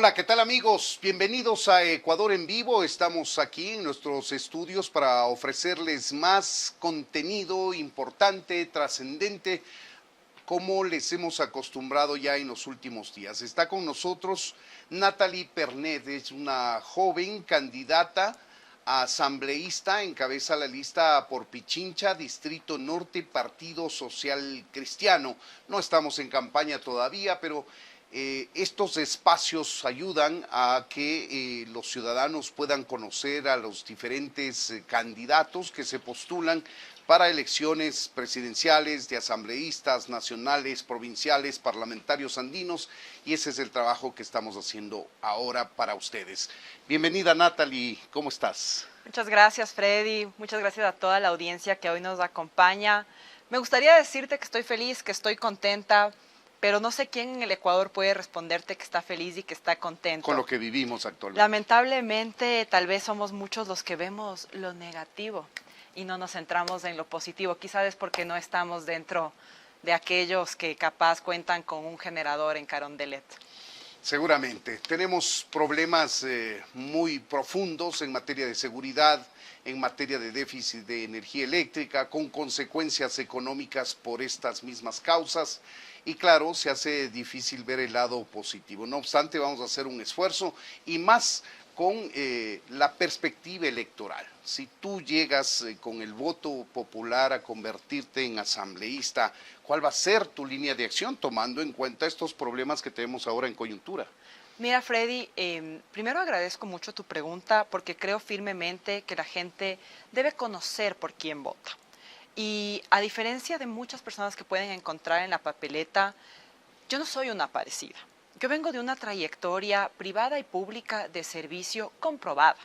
Hola, ¿qué tal amigos? Bienvenidos a Ecuador en Vivo. Estamos aquí en nuestros estudios para ofrecerles más contenido importante, trascendente, como les hemos acostumbrado ya en los últimos días. Está con nosotros Natalie Pernet, es una joven candidata a asambleísta, encabeza la lista por Pichincha, Distrito Norte, Partido Social Cristiano. No estamos en campaña todavía, pero estos espacios ayudan a que los ciudadanos puedan conocer a los diferentes candidatos que se postulan para elecciones presidenciales, de asambleístas, nacionales, provinciales, parlamentarios andinos, y ese es el trabajo que estamos haciendo ahora para ustedes. Bienvenida Natalie, ¿cómo estás? Muchas gracias Freddy, muchas gracias a toda la audiencia que hoy nos acompaña. Me gustaría decirte que estoy feliz, que estoy contenta, pero no sé quién en el Ecuador puede responderte que está feliz y que está contento. Con lo que vivimos actualmente. Lamentablemente, tal vez somos muchos los que vemos lo negativo y no nos centramos en lo positivo. Quizás es porque no estamos dentro de aquellos que capaz cuentan con un generador en Carondelet. Seguramente. Tenemos problemas muy profundos en materia de seguridad, en materia de déficit de energía eléctrica, con consecuencias económicas por estas mismas causas. Y claro, se hace difícil ver el lado positivo. No obstante, vamos a hacer un esfuerzo y más con la perspectiva electoral. Si tú llegas con el voto popular a convertirte en asambleísta, ¿cuál va a ser tu línea de acción tomando en cuenta estos problemas que tenemos ahora en coyuntura? Mira, Freddy, primero agradezco mucho tu pregunta porque creo firmemente que la gente debe conocer por quién vota. Y a diferencia de muchas personas que pueden encontrar en la papeleta, yo no soy una aparecida. Yo vengo de una trayectoria privada y pública de servicio comprobada.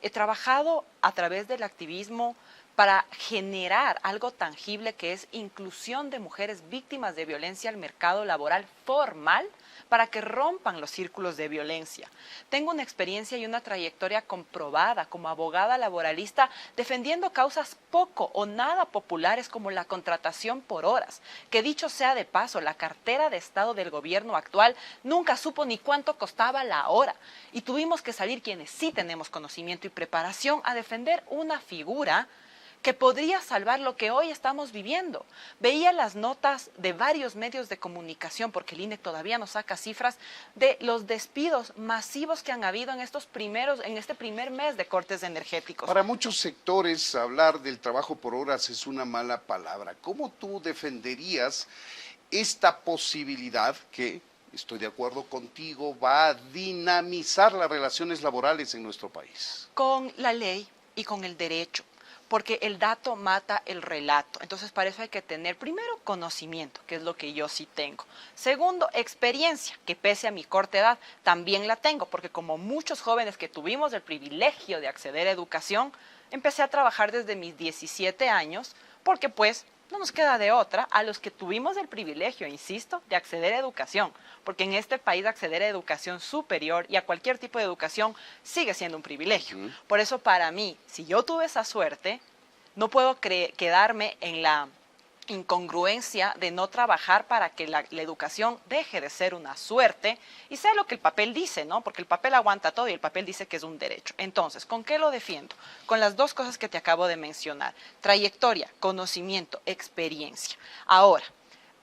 He trabajado a través del activismo para generar algo tangible que es inclusión de mujeres víctimas de violencia al mercado laboral formal para que rompan los círculos de violencia. Tengo una experiencia y una trayectoria comprobada como abogada laboralista defendiendo causas poco o nada populares como la contratación por horas, que dicho sea de paso, la cartera de Estado del gobierno actual nunca supo ni cuánto costaba la hora y tuvimos que salir quienes sí tenemos conocimiento y preparación a defender una figura que podría salvar lo que hoy estamos viviendo. Veía las notas de varios medios de comunicación, porque el INE todavía no saca cifras, de los despidos masivos que han habido en este primer mes de cortes energéticos. Para muchos sectores, hablar del trabajo por horas es una mala palabra. ¿Cómo tú defenderías esta posibilidad que, estoy de acuerdo contigo, va a dinamizar las relaciones laborales en nuestro país? Con la ley y con el derecho, porque el dato mata el relato. Entonces, para eso hay que tener, primero, conocimiento, que es lo que yo sí tengo. Segundo, experiencia, que pese a mi corta edad, también la tengo, porque como muchos jóvenes que tuvimos el privilegio de acceder a educación, empecé a trabajar desde mis 17 años, porque pues no nos queda de otra a los que tuvimos el privilegio, insisto, de acceder a educación, porque en este país acceder a educación superior y a cualquier tipo de educación sigue siendo un privilegio. Por eso para mí, si yo tuve esa suerte, no puedo quedarme en la incongruencia de no trabajar para que la educación deje de ser una suerte y sea lo que el papel dice, ¿no? Porque el papel aguanta todo y el papel dice que es un derecho. Entonces, ¿con qué lo defiendo? Con las dos cosas que te acabo de mencionar: trayectoria, conocimiento, experiencia. Ahora,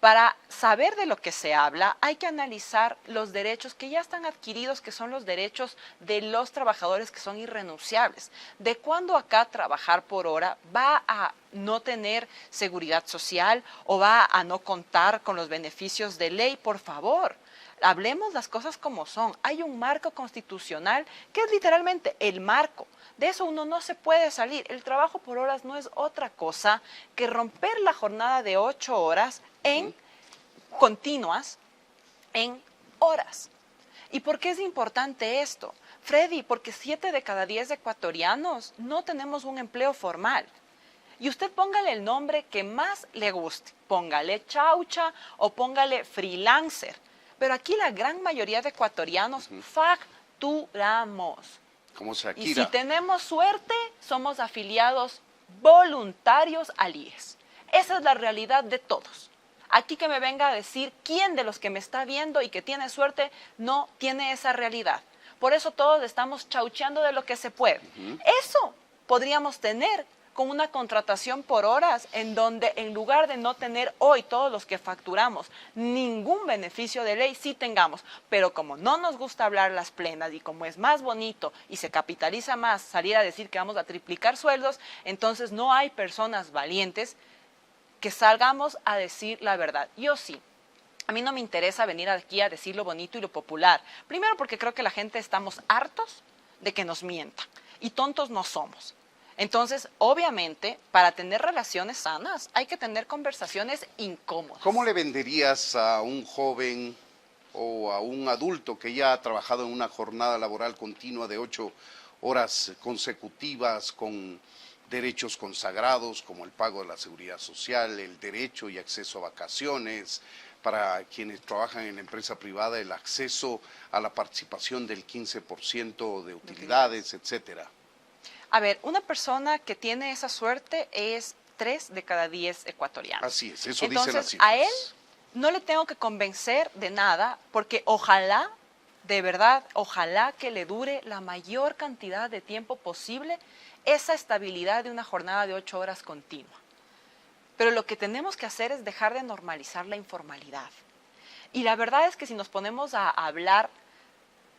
para saber de lo que se habla, hay que analizar los derechos que ya están adquiridos, que son los derechos de los trabajadores que son irrenunciables. ¿De cuándo acá trabajar por hora va a no tener seguridad social o va a no contar con los beneficios de ley? Por favor, hablemos las cosas como son. Hay un marco constitucional que es literalmente el marco. De eso uno no se puede salir. El trabajo por horas no es otra cosa que romper la jornada de 8 horas en continuas, en horas. ¿Y por qué es importante esto? Freddy, porque 7 de cada 10 ecuatorianos no tenemos un empleo formal. Y usted póngale el nombre que más le guste. Póngale chaucha o póngale freelancer. Pero aquí la gran mayoría de ecuatorianos facturamos. Como Shakira. Y si tenemos suerte, somos afiliados voluntarios al IES. Esa es la realidad de todos. Aquí que me venga a decir quién de los que me está viendo y que tiene suerte no tiene esa realidad. Por eso todos estamos chaucheando de lo que se puede. Eso podríamos tener con una contratación por horas en donde en lugar de no tener hoy todos los que facturamos ningún beneficio de ley, sí tengamos. Pero como no nos gusta hablar las plenas y como es más bonito y se capitaliza más salir a decir que vamos a triplicar sueldos, entonces no hay personas valientes que salgamos a decir la verdad. Yo sí. A mí no me interesa venir aquí a decir lo bonito y lo popular. Primero porque creo que la gente estamos hartos de que nos mientan y tontos no somos. Entonces, obviamente, para tener relaciones sanas hay que tener conversaciones incómodas. ¿Cómo le venderías a un joven o a un adulto que ya ha trabajado en una jornada laboral continua de 8 horas consecutivas con derechos consagrados como el pago de la seguridad social, el derecho y acceso a vacaciones, para quienes trabajan en la empresa privada el acceso a la participación del 15% de utilidades, etcétera? A ver, una persona que tiene esa suerte es 3 de cada 10 ecuatorianos. Así es, eso Entonces, dicen las cifras. a él no le tengo que convencer de nada, porque ojalá, de verdad, ojalá que le dure la mayor cantidad de tiempo posible esa estabilidad de una jornada de 8 horas continua. Pero lo que tenemos que hacer es dejar de normalizar la informalidad. Y la verdad es que si nos ponemos a hablar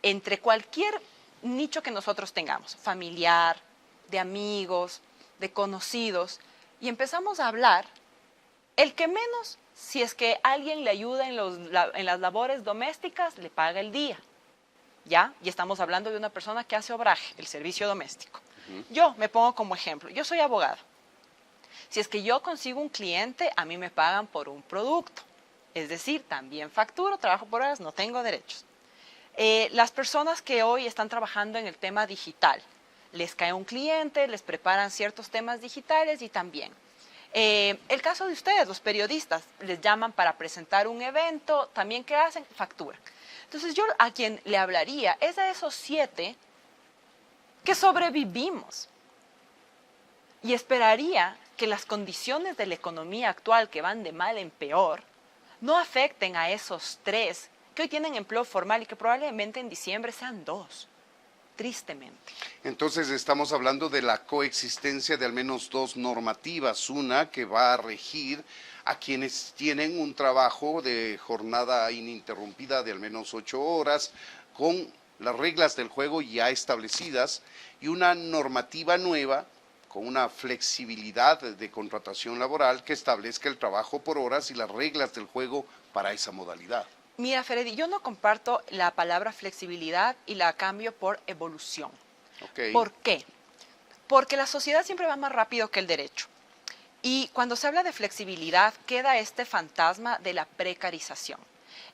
entre cualquier nicho que nosotros tengamos, familiar, de amigos, de conocidos, y empezamos a hablar, el que menos, si es que alguien le ayuda en las labores domésticas, le paga el día, ¿ya? Y estamos hablando de una persona que hace obraje, el servicio doméstico. Yo me pongo como ejemplo, yo soy abogada. Si es que yo consigo un cliente, a mí me pagan por un producto. Es decir, también facturo, trabajo por horas, no tengo derechos. Las personas que hoy están trabajando en el tema digital, les cae un cliente, les preparan ciertos temas digitales y también. El caso de ustedes, los periodistas, les llaman para presentar un evento, también ¿qué hacen? Facturan. Entonces yo a quien le hablaría es a esos 7 que sobrevivimos y esperaría que las condiciones de la economía actual que van de mal en peor no afecten a esos 3 que hoy tienen empleo formal y que probablemente en diciembre sean 2. Tristemente. Entonces estamos hablando de la coexistencia de al menos 2 normativas, una que va a regir a quienes tienen un trabajo de jornada ininterrumpida de al menos 8 horas, con las reglas del juego ya establecidas, y una normativa nueva con una flexibilidad de contratación laboral que establezca el trabajo por horas y las reglas del juego para esa modalidad. Mira, Freddy, yo no comparto la palabra flexibilidad y la cambio por evolución. Okay. ¿Por qué? Porque la sociedad siempre va más rápido que el derecho. Y cuando se habla de flexibilidad, queda este fantasma de la precarización.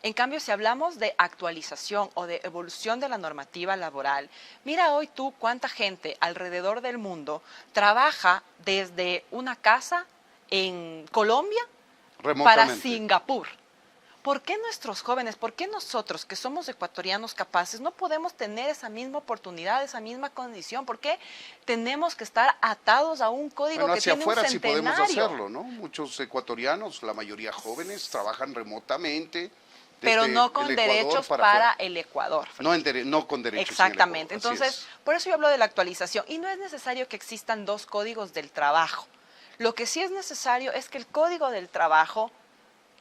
En cambio, si hablamos de actualización o de evolución de la normativa laboral, mira hoy tú cuánta gente alrededor del mundo trabaja desde una casa en Colombia para Singapur. ¿Por qué nuestros jóvenes, por qué nosotros que somos ecuatorianos capaces no podemos tener esa misma oportunidad, esa misma condición? ¿Por qué tenemos que estar atados a un código que tiene un centenario? Hacia afuera sí podemos hacerlo, ¿no? Muchos ecuatorianos, la mayoría jóvenes, trabajan remotamente. Pero no con derechos para el Ecuador. No con derechos. Exactamente. Entonces, por eso yo hablo de la actualización. Y no es necesario que existan 2 códigos del trabajo. Lo que sí es necesario es que el código del trabajo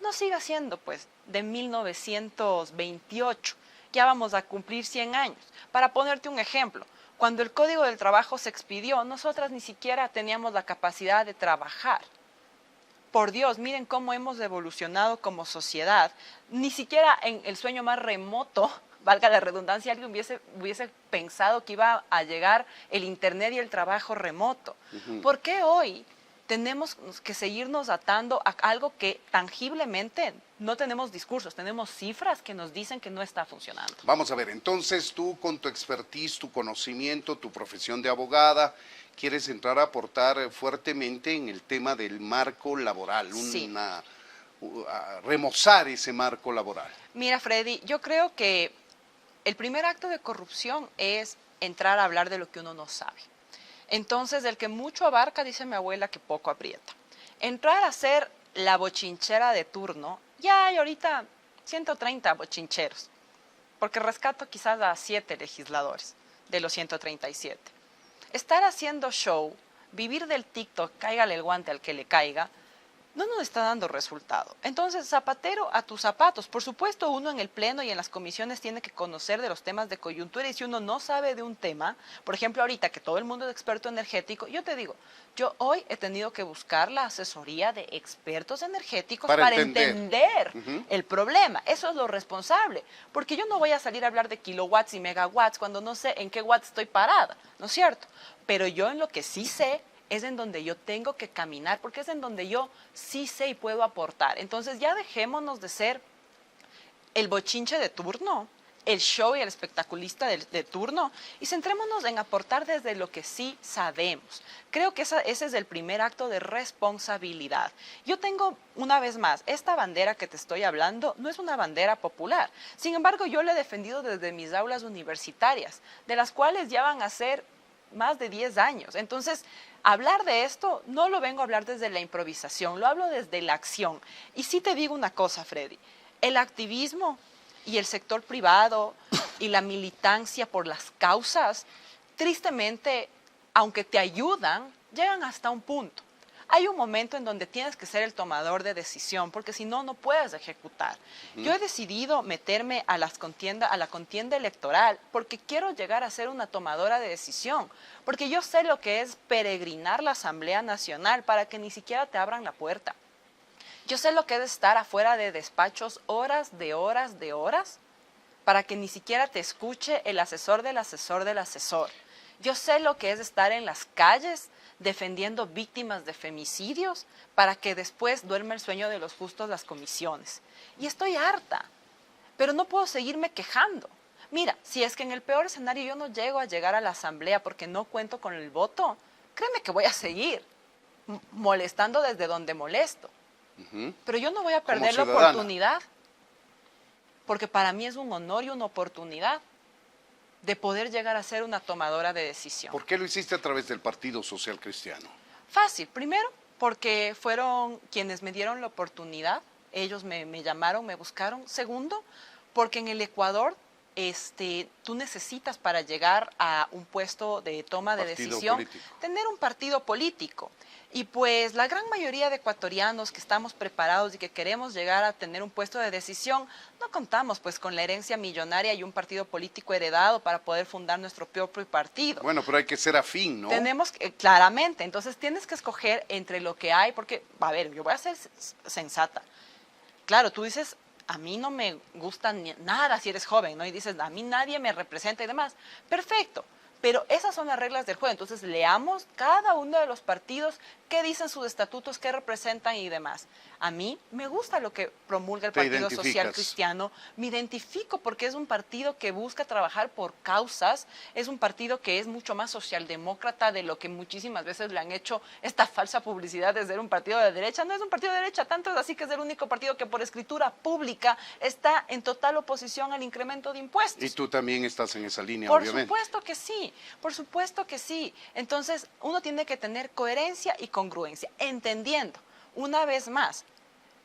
no siga siendo, pues, de 1928. Ya vamos a cumplir 100 años. Para ponerte un ejemplo, cuando el Código del Trabajo se expidió, nosotras ni siquiera teníamos la capacidad de trabajar. Por Dios, miren cómo hemos evolucionado como sociedad. Ni siquiera en el sueño más remoto, valga la redundancia, alguien hubiese pensado que iba a llegar el Internet y el trabajo remoto. ¿Por qué hoy tenemos que seguirnos atando a algo que tangiblemente no tenemos discursos, tenemos cifras que nos dicen que no está funcionando? Vamos a ver, entonces tú con tu expertise, tu conocimiento, tu profesión de abogada, quieres entrar a aportar fuertemente en el tema del marco laboral, sí. Remozar ese marco laboral. Mira, Freddy, yo creo que el primer acto de corrupción es entrar a hablar de lo que uno no sabe. Entonces, el que mucho abarca, dice mi abuela, que poco aprieta. Entrar a hacer la bochinchera de turno, ya hay ahorita 130 bochincheros, porque rescato quizás a 7 legisladores de los 137. Estar haciendo show, vivir del TikTok, cáigale el guante al que le caiga, no nos está dando resultado. Entonces, zapatero a tus zapatos. Por supuesto, uno en el pleno y en las comisiones tiene que conocer de los temas de coyuntura, y si uno no sabe de un tema, por ejemplo, ahorita que todo el mundo es experto energético, yo te digo, yo hoy he tenido que buscar la asesoría de expertos energéticos para entender el problema. Eso es lo responsable, porque yo no voy a salir a hablar de kilowatts y megawatts cuando no sé en qué watts estoy parada, ¿no es cierto? Pero yo en lo que sí sé es en donde yo tengo que caminar, porque es en donde yo sí sé y puedo aportar. Entonces ya dejémonos de ser el bochinche de turno, el show y el espectaculista de turno, y centrémonos en aportar desde lo que sí sabemos. Creo que ese es el primer acto de responsabilidad. Yo tengo, una vez más, esta bandera que te estoy hablando no es una bandera popular. Sin embargo, yo la he defendido desde mis aulas universitarias, de las cuales ya van a ser más de 10 años. Entonces, hablar de esto no lo vengo a hablar desde la improvisación, lo hablo desde la acción. Y sí te digo una cosa, Freddy, el activismo y el sector privado y la militancia por las causas, tristemente, aunque te ayudan, llegan hasta un punto. Hay un momento en donde tienes que ser el tomador de decisión, porque si no, no puedes ejecutar. Yo he decidido meterme a la contienda electoral porque quiero llegar a ser una tomadora de decisión, porque yo sé lo que es peregrinar la Asamblea Nacional para que ni siquiera te abran la puerta. Yo sé lo que es estar afuera de despachos horas de horas de horas para que ni siquiera te escuche el asesor del asesor del asesor. Yo sé lo que es estar en las calles defendiendo víctimas de femicidios para que después duerma el sueño de los justos las comisiones. Y estoy harta, pero no puedo seguirme quejando. Mira, si es que en el peor escenario yo no llego a llegar a la asamblea porque no cuento con el voto, créeme que voy a seguir molestando desde donde molesto. Pero yo no voy a perder la oportunidad, porque para mí es un honor y una oportunidad de poder llegar a ser una tomadora de decisión. ¿Por qué lo hiciste a través del Partido Social Cristiano? Fácil. Primero, porque fueron quienes me dieron la oportunidad. Ellos me llamaron, me buscaron. Segundo, porque en el Ecuador tú necesitas, para llegar a un puesto de toma de decisión, tener un partido político. Y pues la gran mayoría de ecuatorianos que estamos preparados y que queremos llegar a tener un puesto de decisión, no contamos pues con la herencia millonaria y un partido político heredado para poder fundar nuestro propio partido. Bueno, pero hay que ser afín, ¿no? Tenemos que, claramente, entonces tienes que escoger entre lo que hay, porque, a ver, yo voy a ser sensata. Claro, tú dices, a mí no me gusta nada si eres joven, ¿no? Y dices, a mí nadie me representa y demás. Perfecto. Pero esas son las reglas del juego. Entonces, leamos cada uno de los partidos, qué dicen sus estatutos, qué representan y demás. A mí me gusta lo que promulga el Partido Social Cristiano. Me identifico porque es un partido que busca trabajar por causas. Es un partido que es mucho más socialdemócrata de lo que muchísimas veces le han hecho esta falsa publicidad de ser un partido de derecha. No es un partido de derecha, tanto es así que es el único partido que por escritura pública está en total oposición al incremento de impuestos. Y tú también estás en esa línea, obviamente. Por supuesto que sí. Por supuesto que sí. Entonces, uno tiene que tener coherencia y congruencia, entendiendo, una vez más,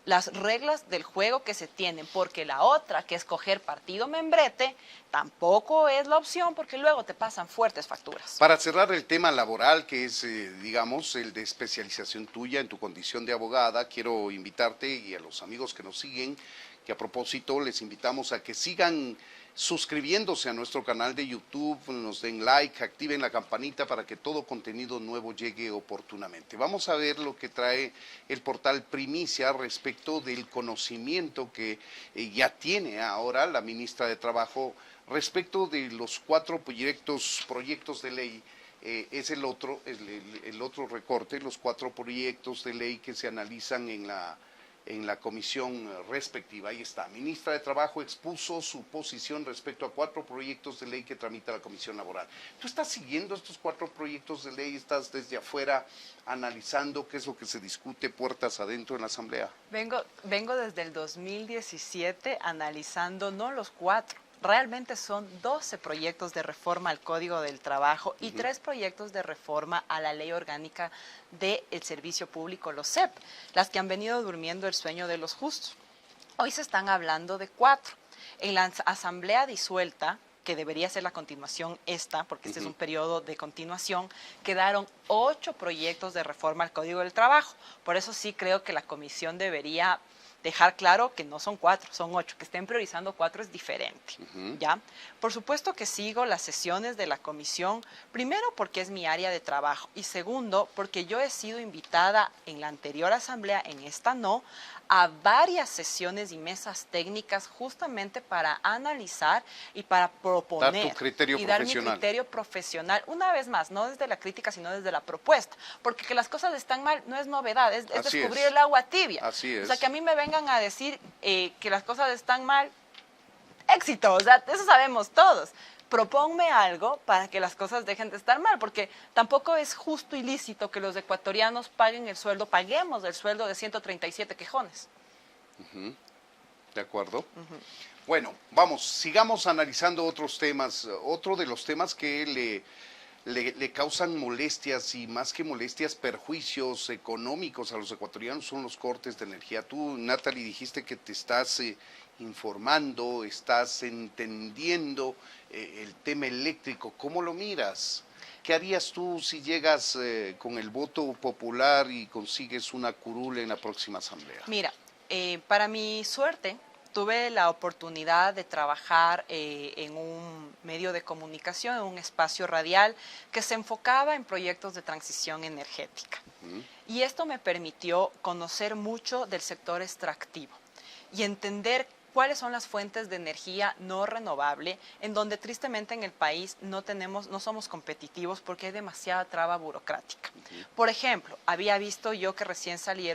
las reglas del juego que se tienen, porque la otra, que es coger partido membrete, tampoco es la opción, porque luego te pasan fuertes facturas. Para cerrar el tema laboral, que es, digamos, el de especialización tuya en tu condición de abogada, quiero invitarte y a los amigos que nos siguen, que a propósito les invitamos a que sigan suscribiéndose a nuestro canal de YouTube, nos den like, activen la campanita para que todo contenido nuevo llegue oportunamente. Vamos a ver lo que trae el portal Primicia respecto del conocimiento que ya tiene ahora la ministra de Trabajo respecto de los 4 proyectos de ley. Es el otro recorte, los 4 proyectos de ley que se analizan en la comisión respectiva. Ahí está, ministra de Trabajo expuso su posición respecto a 4 proyectos de ley que tramita la Comisión Laboral. ¿Tú estás siguiendo estos 4 proyectos de ley? ¿Estás desde afuera analizando qué es lo que se discute puertas adentro en la Asamblea? Vengo desde el 2017 analizando no los 4, realmente son 12 proyectos de reforma al Código del Trabajo y 3 proyectos de reforma a la Ley Orgánica del Servicio Público, los SEP, las que han venido durmiendo el sueño de los justos. Hoy se están hablando de 4. En la asamblea disuelta, que debería ser la continuación porque este es un periodo de continuación, quedaron 8 proyectos de reforma al Código del Trabajo. Por eso sí creo que la comisión debería dejar claro que no son 4, son 8, que estén priorizando 4 es diferente, ¿ya? Por supuesto que sigo las sesiones de la comisión, primero porque es mi área de trabajo y segundo porque yo he sido invitada en la anterior asamblea, en esta no, a varias sesiones y mesas técnicas justamente para analizar y para proponer dar tu criterio y profesional. dar mi criterio profesional, una vez más, no desde la crítica, sino desde la propuesta, porque que las cosas están mal no es novedad, es descubrir el agua tibia. Así es. O sea, que a mí me vengan a decir que las cosas están mal, éxito, o sea, eso sabemos todos. Proponme algo para que las cosas dejen de estar mal, porque tampoco es justo y lícito que los ecuatorianos paguemos el sueldo de 137 quejones. De acuerdo. Bueno, vamos, sigamos analizando otros temas. Otro de los temas que le causan molestias y más que molestias, perjuicios económicos a los ecuatorianos son los cortes de energía. Tú, Natalie, dijiste que te estás informando, estás entendiendo el tema eléctrico. ¿Cómo lo miras? ¿Qué harías tú si llegas con el voto popular y consigues una curul en la próxima asamblea? Mira, para mi suerte, tuve la oportunidad de trabajar en un medio de comunicación, en un espacio radial que se enfocaba en proyectos de transición energética. Y esto me permitió conocer mucho del sector extractivo y entender cuáles son las fuentes de energía no renovable, en donde tristemente en el país no somos competitivos porque hay demasiada traba burocrática. Por ejemplo, había visto yo que recién salió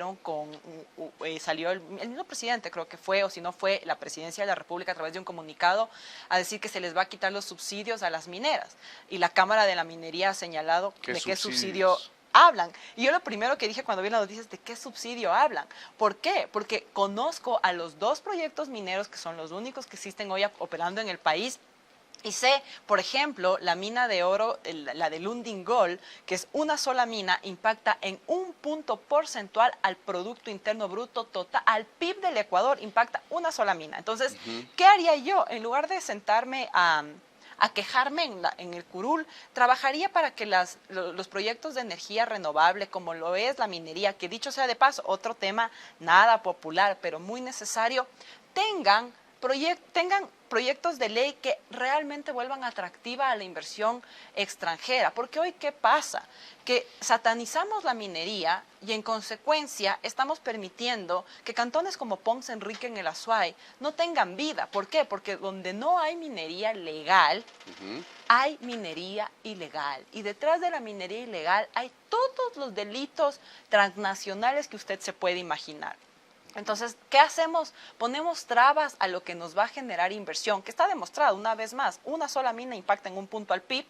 el mismo presidente, creo que fue, o si no fue la presidencia de la República a través de un comunicado, a decir que se les va a quitar los subsidios a las mineras. Y la Cámara de la Minería ha señalado de qué subsidio hablan. Y yo lo primero que dije cuando vi las noticias, ¿de qué subsidio hablan? ¿Por qué? Porque conozco a los 2 proyectos mineros que son los únicos que existen hoy operando en el país. Y sé, por ejemplo, la mina de oro, la de Lundin Gold, que es una sola mina, impacta en un punto porcentual al Producto Interno Bruto total, al PIB del Ecuador, impacta una sola mina. Entonces, ¿qué haría yo? En lugar de sentarme a quejarme en el curul, trabajaría para que los proyectos de energía renovable, como lo es la minería, que dicho sea de paso, otro tema nada popular, pero muy necesario, tengan proyectos de ley que realmente vuelvan atractiva a la inversión extranjera. Porque hoy, ¿qué pasa? Que satanizamos la minería y en consecuencia estamos permitiendo que cantones como Ponce Enrique en el Azuay no tengan vida. ¿Por qué? Porque donde no hay minería legal, hay minería ilegal. Y detrás de la minería ilegal hay todos los delitos transnacionales que usted se puede imaginar. Entonces, ¿qué hacemos? Ponemos trabas a lo que nos va a generar inversión, que está demostrado una vez más, una sola mina impacta en un punto al PIB,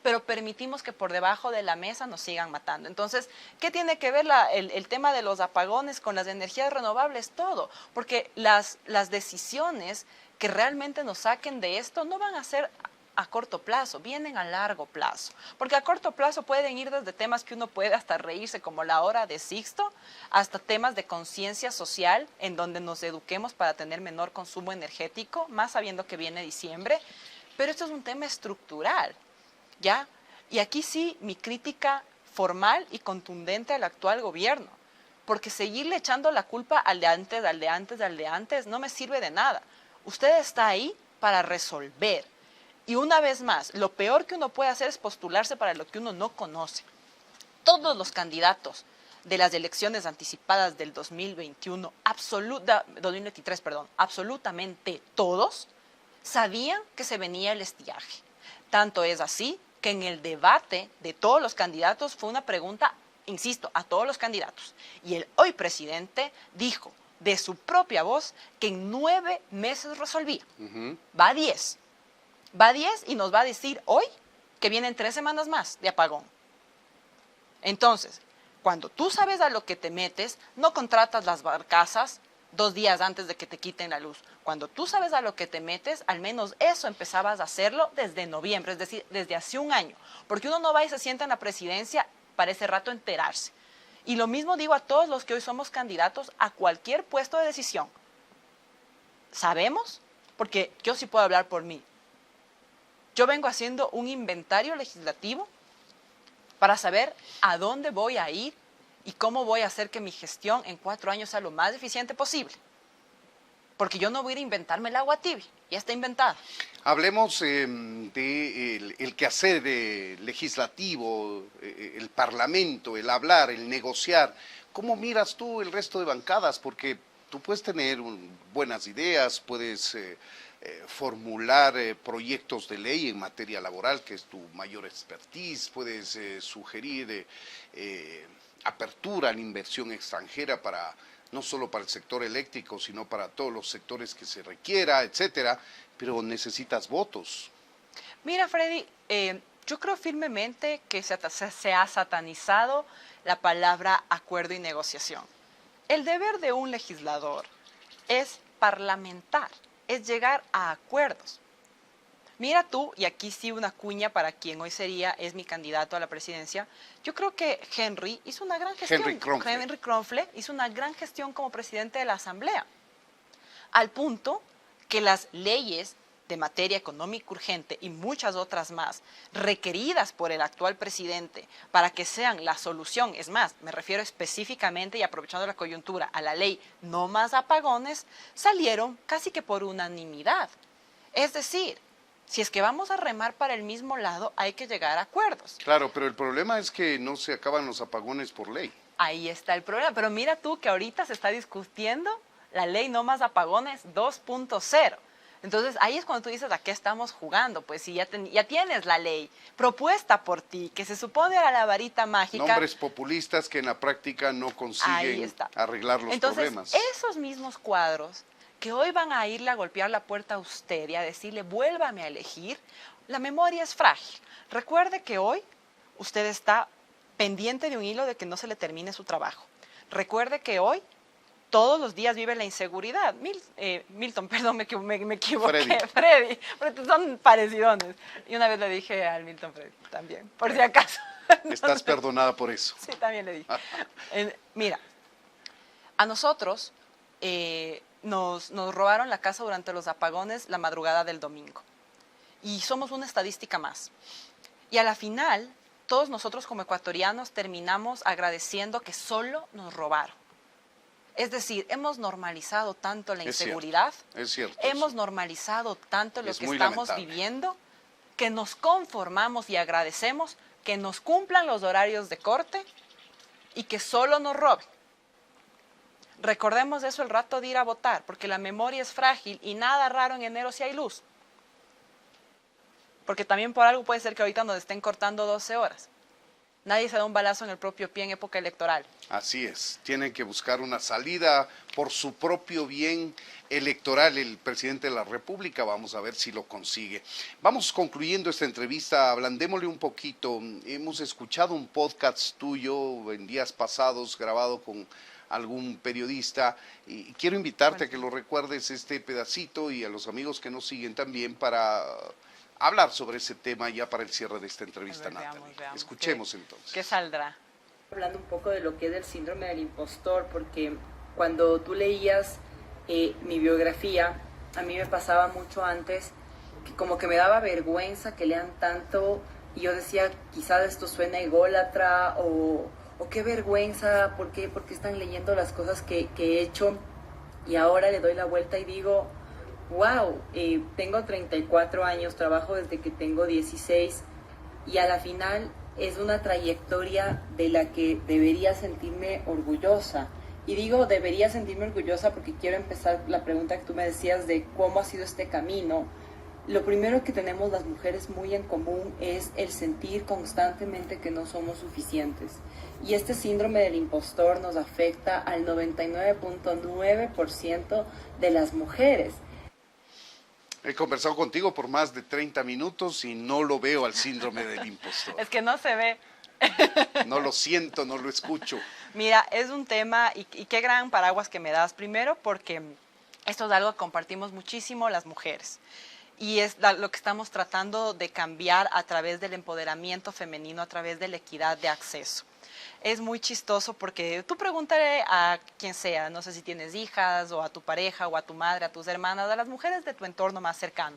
pero permitimos que por debajo de la mesa nos sigan matando. Entonces, ¿qué tiene que ver el tema de los apagones con las energías renovables? Todo, porque las decisiones que realmente nos saquen de esto no van a ser a corto plazo, vienen a largo plazo, porque a corto plazo pueden ir desde temas que uno puede hasta reírse como la hora de Sixto, hasta temas de conciencia social en donde nos eduquemos para tener menor consumo energético, más sabiendo que viene diciembre, pero esto es un tema estructural, ¿ya? Y aquí sí mi crítica formal y contundente al actual gobierno, porque seguirle echando la culpa al de antes, no me sirve de nada. Usted está ahí para resolver. Y una vez más, lo peor que uno puede hacer es postularse para lo que uno no conoce. Todos los candidatos de las elecciones anticipadas del 2023, absolutamente todos, sabían que se venía el estiaje. Tanto es así que en el debate de todos los candidatos fue una pregunta, insisto, a todos los candidatos. Y el hoy presidente dijo de su propia voz que en 9 meses resolvía. Va a 10. Va a 10 y nos va a decir hoy que vienen 3 semanas más de apagón. Entonces, cuando tú sabes a lo que te metes, no contratas las barcazas 2 días antes de que te quiten la luz. Cuando tú sabes a lo que te metes, al menos eso empezabas a hacerlo desde noviembre, es decir, desde hace un año. Porque uno no va y se sienta en la presidencia para ese rato enterarse. Y lo mismo digo a todos los que hoy somos candidatos a cualquier puesto de decisión. ¿Sabemos? Porque yo sí puedo hablar por mí. Yo vengo haciendo un inventario legislativo para saber a dónde voy a ir y cómo voy a hacer que mi gestión en 4 años sea lo más eficiente posible. Porque yo no voy a ir a inventarme el agua tibia, ya está inventada. Hablemos de el quehacer legislativo, el parlamento, el hablar, el negociar. ¿Cómo miras tú el resto de bancadas? Porque tú puedes tener buenas ideas, puedes formular proyectos de ley en materia laboral, que es tu mayor expertise, puedes sugerir apertura a la inversión extranjera para no solo para el sector eléctrico, sino para todos los sectores que se requiera, etcétera, pero necesitas votos. Mira, Freddy, yo creo firmemente que se ha satanizado la palabra acuerdo y negociación. El deber de un legislador es parlamentar, es llegar a acuerdos. Mira tú, y aquí sí una cuña para quien hoy es mi candidato a la presidencia, yo creo que Henry hizo una gran gestión. Henry Kronfle hizo una gran gestión como presidente de la Asamblea, al punto que las leyes de materia económica urgente y muchas otras más requeridas por el actual presidente para que sean la solución, es más, me refiero específicamente y aprovechando la coyuntura a la ley no más apagones, salieron casi que por unanimidad. Es decir, si es que vamos a remar para el mismo lado, hay que llegar a acuerdos. Claro, pero el problema es que no se acaban los apagones por ley. Ahí está el problema, pero mira tú que ahorita se está discutiendo la ley no más apagones 2.0. Entonces, ahí es cuando tú dices, ¿a qué estamos jugando? Pues si ya tienes la ley propuesta por ti, que se supone era la varita mágica. Nombres populistas que en la práctica no consiguen arreglar los problemas. Entonces, esos mismos cuadros que hoy van a irle a golpear la puerta a usted y a decirle, vuélvame a elegir, la memoria es frágil. Recuerde que hoy usted está pendiente de un hilo de que no se le termine su trabajo. Recuerde que hoy todos los días vive la inseguridad. Milton, perdón, me equivoqué. Freddy, porque son parecidones. Y una vez le dije al Milton Freddy también, por si acaso. Estás perdonada por eso. Sí, también le dije. Mira, a nosotros nos robaron la casa durante los apagones la madrugada del domingo. Y somos una estadística más. Y a la final, todos nosotros como ecuatorianos terminamos agradeciendo que solo nos robaron. Es decir, hemos normalizado tanto la inseguridad, es cierto, hemos normalizado tanto lo que estamos viviendo, que nos conformamos y agradecemos que nos cumplan los horarios de corte y que solo nos roben. Recordemos eso el rato de ir a votar, porque la memoria es frágil y nada raro en enero si hay luz. Porque también por algo puede ser que ahorita nos estén cortando 12 horas. Nadie se da un balazo en el propio pie en época electoral. Así es, tienen que buscar una salida por su propio bien electoral. El presidente de la República, vamos a ver si lo consigue. Vamos concluyendo esta entrevista, ablandémosle un poquito. Hemos escuchado un podcast tuyo en días pasados, grabado con algún periodista, y quiero invitarte a que lo recuerdes este pedacito y a los amigos que nos siguen también para hablar sobre ese tema ya para el cierre de esta entrevista, Natalie. Veamos. Escuchemos entonces. ¿Qué saldrá? Hablando un poco de lo que es el síndrome del impostor, porque cuando tú leías mi biografía, a mí me pasaba mucho antes que como que me daba vergüenza que lean tanto y yo decía, quizás esto suena ególatra o qué vergüenza, ¿por qué están leyendo las cosas que he hecho? Y ahora le doy la vuelta y digo, wow, tengo 34 años, trabajo desde que tengo 16 y a la final es una trayectoria de la que debería sentirme orgullosa. Y digo debería sentirme orgullosa porque quiero empezar la pregunta que tú me decías de cómo ha sido este camino. Lo primero que tenemos las mujeres muy en común es el sentir constantemente que no somos suficientes. Y este síndrome del impostor nos afecta al 99.9% de las mujeres. He conversado contigo por más de 30 minutos y no lo veo al síndrome del impostor. Es que no se ve. No lo siento, no lo escucho. Mira, es un tema y qué gran paraguas que me das. Primero porque esto es algo que compartimos muchísimo las mujeres. Y es lo que estamos tratando de cambiar a través del empoderamiento femenino, a través de la equidad de acceso. Es muy chistoso porque tú pregúntale a quien sea, no sé si tienes hijas, o a tu pareja, o a tu madre, a tus hermanas, a las mujeres de tu entorno más cercano.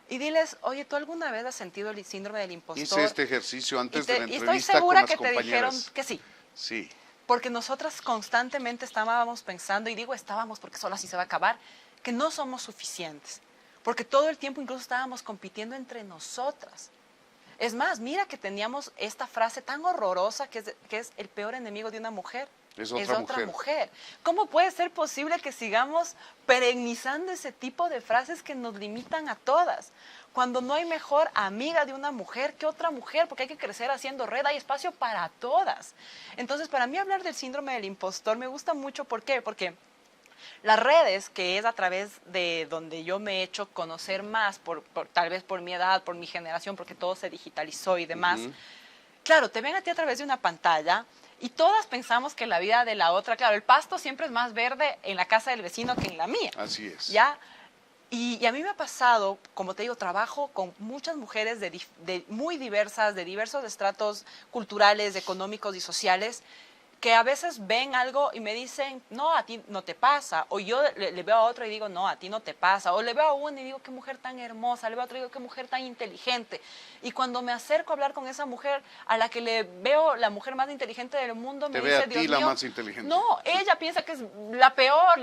Y diles, oye, ¿tú alguna vez has sentido el síndrome del impostor? Hice este ejercicio antes de la y entrevista estoy segura con las que te dijeron compañeras. que sí. Sí. Porque nosotras constantemente estábamos pensando, y digo estábamos porque solo así se va a acabar, que no somos suficientes. Porque todo el tiempo incluso estábamos compitiendo entre nosotras. Es más, mira que teníamos esta frase tan horrorosa que es el peor enemigo de una mujer. Es otra mujer. ¿Cómo puede ser posible que sigamos perenizando ese tipo de frases que nos limitan a todas? Cuando no hay mejor amiga de una mujer que otra mujer, porque hay que crecer haciendo red, hay espacio para todas. Entonces, para mí hablar del síndrome del impostor me gusta mucho. ¿Por qué? Porque las redes, que es a través de donde yo me he hecho conocer más, tal vez por mi edad, por mi generación, porque todo se digitalizó y demás. Claro, te ven a ti a través de una pantalla y todas pensamos que la vida de la otra, claro, el pasto siempre es más verde en la casa del vecino que en la mía. Así es. ¿Ya? Y a mí me ha pasado, como te digo, trabajo con muchas mujeres muy diversas, de diversos estratos culturales, económicos y sociales, que a veces ven algo y me dicen, no, a ti no te pasa. O yo le veo a otro y digo, no, a ti no te pasa. O le veo a uno y digo, qué mujer tan hermosa. Le veo a otro y digo, qué mujer tan inteligente. Y cuando me acerco a hablar con esa mujer, a la que le veo la mujer más inteligente del mundo, me dice, Dios mío, la más inteligente. No, ella piensa que es la peor,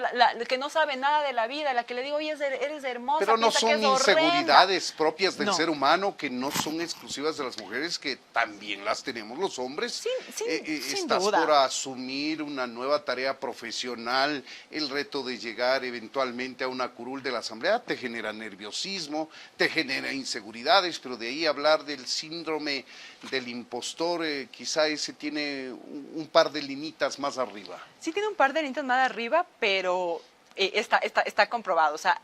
que no sabe nada de la vida, la que le digo, oye, eres hermosa. Pero no son inseguridades propias del ser humano, que no son exclusivas de las mujeres, que también las tenemos los hombres. Sin estás duda. por asumir una nueva tarea profesional, el reto de llegar eventualmente a una curul de la asamblea te genera nerviosismo, te genera inseguridades, pero de ahí hablar del síndrome del impostor, quizá ese tiene un par de linitas más arriba. Sí tiene un par de linitas más arriba, pero está comprobado. O sea,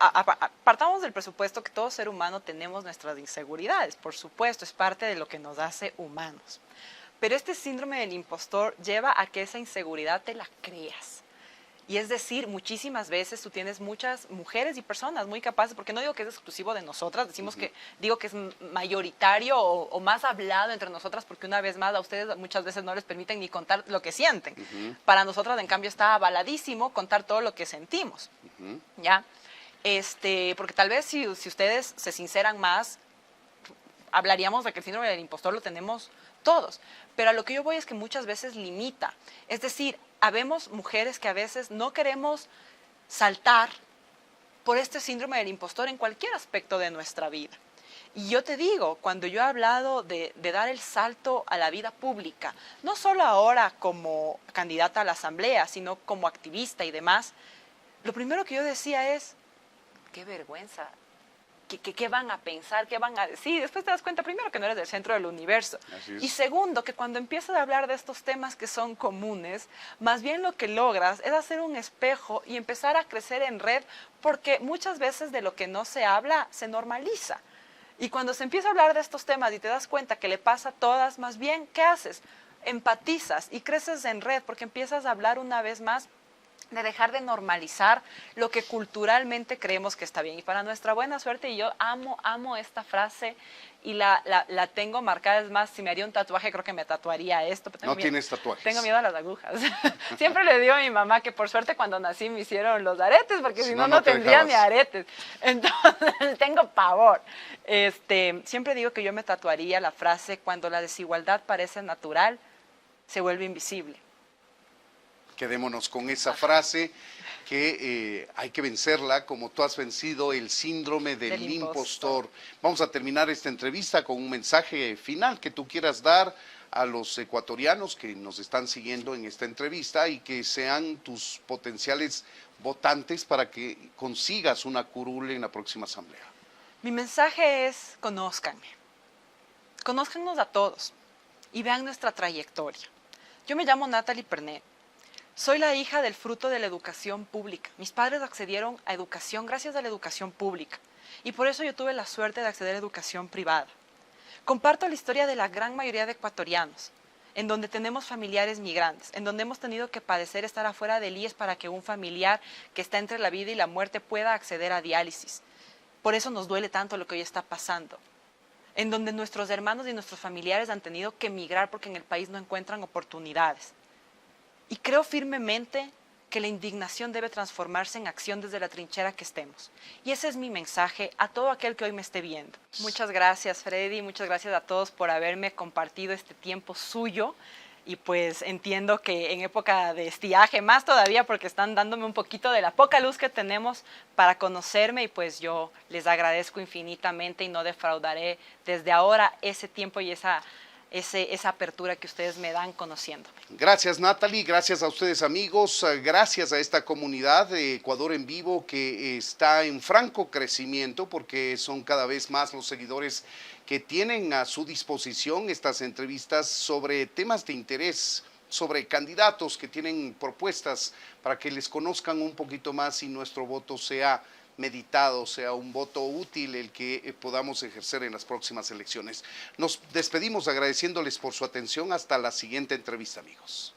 partamos del presupuesto que todo ser humano tenemos nuestras inseguridades, por supuesto, es parte de lo que nos hace humanos. Pero este síndrome del impostor lleva a que esa inseguridad te la creas. Y es decir, muchísimas veces tú tienes muchas mujeres y personas muy capaces, porque no digo que es exclusivo de nosotras, digo que es mayoritario o más hablado entre nosotras, porque una vez más a ustedes muchas veces no les permiten ni contar lo que sienten. Para nosotras, en cambio, está avaladísimo contar todo lo que sentimos. ¿Ya? Porque tal vez si ustedes se sinceran más, hablaríamos de que el síndrome del impostor lo tenemos todos, pero a lo que yo voy es que muchas veces limita. Es decir, habemos mujeres que a veces no queremos saltar por este síndrome del impostor en cualquier aspecto de nuestra vida. Y yo te digo, cuando yo he hablado de dar el salto a la vida pública, no solo ahora como candidata a la asamblea, sino como activista y demás, lo primero que yo decía es, qué vergüenza. ¿Qué van a pensar? ¿Qué van a decir? Después te das cuenta, primero, que no eres del centro del universo. Y segundo, que cuando empiezas a hablar de estos temas que son comunes, más bien lo que logras es hacer un espejo y empezar a crecer en red, porque muchas veces de lo que no se habla se normaliza. Y cuando se empieza a hablar de estos temas y te das cuenta que le pasa a todas, más bien, ¿qué haces? Empatizas y creces en red, porque empiezas a hablar una vez más de dejar de normalizar lo que culturalmente creemos que está bien. Y para nuestra buena suerte, y yo amo esta frase y la tengo marcada. Es más, si me haría un tatuaje, creo que me tatuaría esto. Pero no tienes tatuajes. Tengo miedo a las agujas. Siempre le digo a mi mamá que por suerte cuando nací me hicieron los aretes, porque si no tendría ni aretes. Entonces tengo pavor. Siempre digo que yo me tatuaría la frase: cuando la desigualdad parece natural, se vuelve invisible. Quedémonos con esa frase, que hay que vencerla como tú has vencido el síndrome del impostor. Vamos a terminar esta entrevista con un mensaje final que tú quieras dar a los ecuatorianos que nos están siguiendo en esta entrevista y que sean tus potenciales votantes para que consigas una curul en la próxima asamblea. Mi mensaje es: conózcanme. Conózcanos a todos y vean nuestra trayectoria. Yo me llamo Natalie Pernet. Soy la hija del fruto de la educación pública. Mis padres accedieron a educación gracias a la educación pública y por eso yo tuve la suerte de acceder a educación privada. Comparto la historia de la gran mayoría de ecuatorianos. en donde tenemos familiares migrantes, en donde hemos tenido que padecer estar afuera del IES para que un familiar que está entre la vida y la muerte pueda acceder a diálisis. Por eso nos duele tanto lo que hoy está pasando, en donde nuestros hermanos y nuestros familiares han tenido que emigrar porque en el país no encuentran oportunidades. Y creo firmemente que la indignación debe transformarse en acción desde la trinchera que estemos. Y ese es mi mensaje a todo aquel que hoy me esté viendo. Muchas gracias, Freddy, muchas gracias a todos por haberme compartido este tiempo suyo. Y pues entiendo que en época de estiaje, más todavía porque están dándome un poquito de la poca luz que tenemos para conocerme, y pues yo les agradezco infinitamente y no defraudaré desde ahora ese tiempo y esa apertura que ustedes me dan conociéndome. Gracias, Natalie, gracias a ustedes, amigos, gracias a esta comunidad de Ecuador en Vivo que está en franco crecimiento porque son cada vez más los seguidores que tienen a su disposición estas entrevistas sobre temas de interés, sobre candidatos que tienen propuestas para que les conozcan un poquito más y nuestro voto sea meditado, sea un voto útil el que podamos ejercer en las próximas elecciones. Nos despedimos agradeciéndoles por su atención. Hasta la siguiente entrevista, amigos.